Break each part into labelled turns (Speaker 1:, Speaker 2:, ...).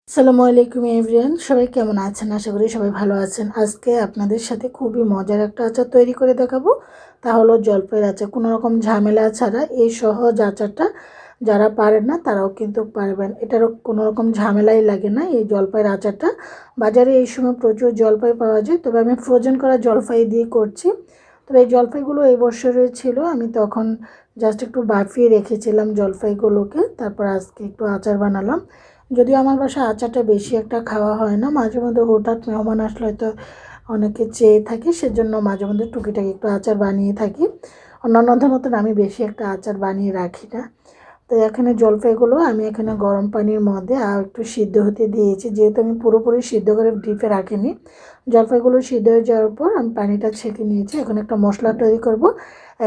Speaker 1: আসসালামু আলাইকুম এভরিওয়ান, সবাই কেমন আছেন? আশা করি সবাই ভালো আছেন। আজকে আপনাদের সাথে খুবই মজার একটা আচার তৈরি করে দেখাবো। তা হলো জলপাইয়ের আচার। কোনো রকম ঝামেলা ছাড়া এই সহজ আচারটা যারা পারেন না তারাও কিন্তু পারবেন। এটারও কোনো রকম ঝামেলাই লাগে না এই জলপাইয়ের আচারটা। বাজারে এই সময় প্রচুর জলপাই পাওয়া যায়, তবে আমি ফ্রোজেন করা জলপাই দিয়ে করছি। তবে এই জলপাইগুলো এই বছরের ছিল, আমি তখন জাস্ট একটু বাফিয়ে রেখেছিলাম জলপাইগুলোকে, তারপর আজকে একটু আচার বানালাম। যদিও আমার বাসায় আচারটা বেশি একটা খাওয়া হয় না, মাঝে মধ্যে হঠাৎ মেহমান আসলে হয়তো অনেকে চেয়ে থাকে, সেজন্য মাঝে মধ্যে টুকিটাকি একটু আচার বানিয়ে থাকি। অন্যান্যদের মতন আমি বেশি একটা আচার বানিয়ে রাখি না। তো এখানে জলপাইগুলো আমি এখানে গরম পানির মধ্যে আর একটু সিদ্ধ হতে দিয়েছি, যেহেতু আমি পুরোপুরি সিদ্ধ করে ডিপে রাখিনি। জলপাইগুলো সিদ্ধ হয়ে যাওয়ার পর আমি পানিটা ছেঁকে নিয়েছি। এখন একটা মশলা তৈরি করব।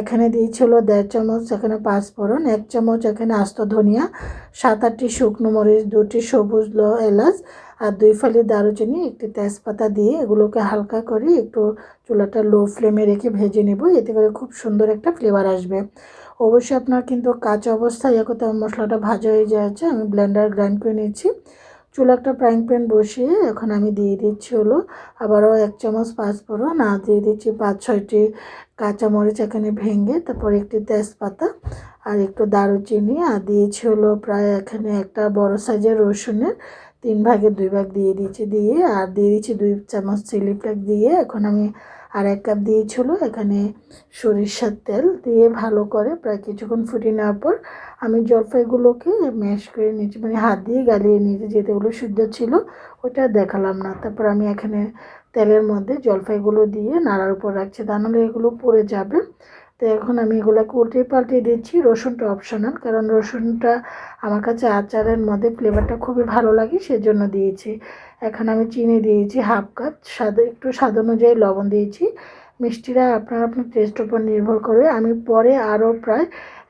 Speaker 1: এখানে দিয়েছি হলো 1.5 চামচ এখানে পাঁচফোড়ন, 1 চামচ এখানে আস্ত ধনিয়া, 7-8টি শুকনো মরিচ, 2টি সবুজ এলাচ আর 2 ফালি দারুচিনি, একটি তেজপাতা দিয়ে এগুলোকে হালকা করে একটু চুলাটা লো ফ্লেমে রেখে ভেজে নেব। এতে করে খুব সুন্দর একটা ফ্লেভার আসবে। অবশ্যই আপনার কিন্তু কাঁচা অবস্থায় করতে মশলাটা ভাজা হয়ে যাচ্ছে। আমি ব্লেন্ডার গ্রাইন্ড করে নিচ্ছি। চুলা একটা ফ্রাইং প্যান বসিয়ে এখন আমি দিয়ে দিচ্ছি হলো আবারও 1 চামচ পাঁচফোড়ন, আর দিয়ে দিচ্ছি 5-6টি কাঁচামরিচ এখানে ভেঙে, তারপর একটি তেজপাতা আর একটু দারুচিনি, আর দিয়েছি হলো প্রায় এখানে একটা বড় সাইজের রসুনের 3 ভাগের 2 ভাগ দিয়ে দিচ্ছি, দিয়ে আর দিয়ে দিচ্ছি 2 চামচ চিলি ফ্লেক্স দিয়ে এখন আমি আর 1 কাপ দিয়েছিল এখানে সরিষার তেল দিয়ে ভালো করে প্রায় কিছুক্ষণ ফুটিয়ে নেওয়ার পর আমি জলপাইগুলোকে ম্যাশ করে নিয়েছি, মানে হাত দিয়ে গালিয়ে নিয়েছি, যেহেতু এগুলো সিদ্ধ ছিল ওটা দেখালাম না। তারপর আমি এখানে তেলের মধ্যে জলপাইগুলো দিয়ে নাড়ার উপর রাখছি, তা নাহলে এগুলো পড়ে যাবে। তো এখন আমি এগুলোকে উল্টে পাল্টে দিচ্ছি। রসুনটা অপশনাল, কারণ রসুনটা আমার কাছে আচারের মধ্যে ফ্লেভারটা খুবই ভালো লাগে, সেজন্য দিয়েছি। এখন আমি চিনি দিয়েছি 1/2 কাপ, স্বাদ অনুযায়ী লবণ দিয়েছি। মিষ্টিটা আপনার টেস্ট উপর নির্ভর করে। আমি পরে আরও প্রায়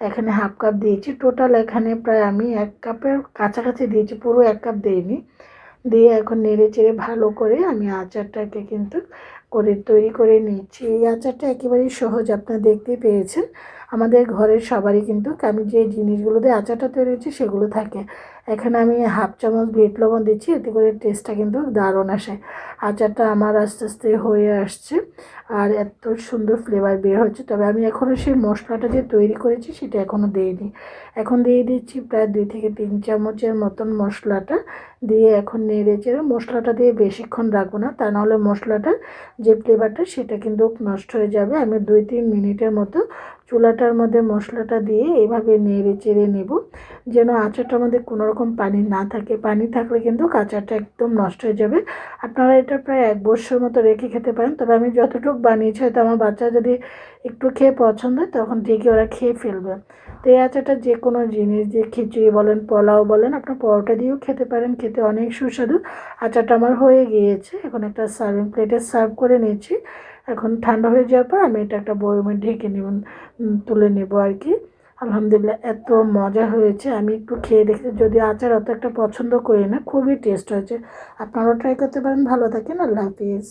Speaker 1: এখানে 1/2 কাপ দিয়েছি। টোটাল এখানে প্রায় আমি 1 কাপের কাছাকাছি দিয়েছি, পুরো 1 কাপ দিইনি। দিয়ে এখন নেড়ে চেড়ে ভালো করে আমি আচারটাকে কিন্তু তৈরি করে নিচ্ছি। এই আচারটা একেবারেই সহজ, আপনারা দেখতেই পেয়েছেন। আমাদের ঘরের সবারই কিন্তু আমি যে জিনিসগুলো দিয়ে আচারটা তৈরি হচ্ছে সেগুলো থাকে। এখানে আমি 1/2 চামচ বিট লবণ দিচ্ছি, এতে করে টেস্টটা কিন্তু দারুণ আসে। আচারটা আমার আস্তে আস্তে হয়ে আসছে আর এত সুন্দর ফ্লেভার বের হচ্ছে। তবে আমি এখনও সেই মশলাটা যে তৈরি করেছি সেটা এখনও দিইনি। এখন দিয়ে দিচ্ছি প্রায় 2 থেকে 3 চামচের মতন মশলাটা দিয়ে এখন নেড়ে চেড়ে, মশলাটা দিয়ে বেশিক্ষণ রাখবো না, তা নাহলে মশলাটার যে ফ্লেভারটা সেটা কিন্তু নষ্ট হয়ে যাবে। আমি 2-3 মিনিটের মতো চুলাটার মধ্যে মশলাটা দিয়ে এভাবে নেড়ে চেড়ে নেব, যেন আচারটার মধ্যে কোনো রকম পানি না থাকে। পানি থাকলে কিন্তু আচারটা একদম নষ্ট হয়ে যাবে। আপনারা এটা প্রায় 1 বছর মতো রেখে খেতে পারেন, তবে আমি যতটুকু বানিয়েছি হয়তো আমার বাচ্চা যদি একটু খেয়ে পছন্দ হয় তখন ঠিকই ওরা খেয়ে ফেলবে। তো এই আচারটা যে কোনো জিনিস দিয়ে, খিচুড়ি বলেন, পোলাও বলেন, আপনার পরোটা দিয়েও খেতে পারেন, খেতে অনেক সুস্বাদু। আচারটা আমার হয়ে গিয়েছে, এখন একটা সার্ভিং প্লেটে সার্ভ করে নিয়েছি। এখন ঠান্ডা হয়ে যাওয়ার পর আমি এটা একটা বয়মে ঢেকে নেব, তুলে নেব আর কি। আলহামদুলিল্লাহ, এত মজা হয়েছে। আমি একটু খেয়ে দেখি, যদি আচার অত একটা পছন্দ করি না, খুবই টেস্ট হয়েছে। আপনারাও ট্রাই করতে পারেন। ভালো থাকেন, আল্লাহ হাফিজ।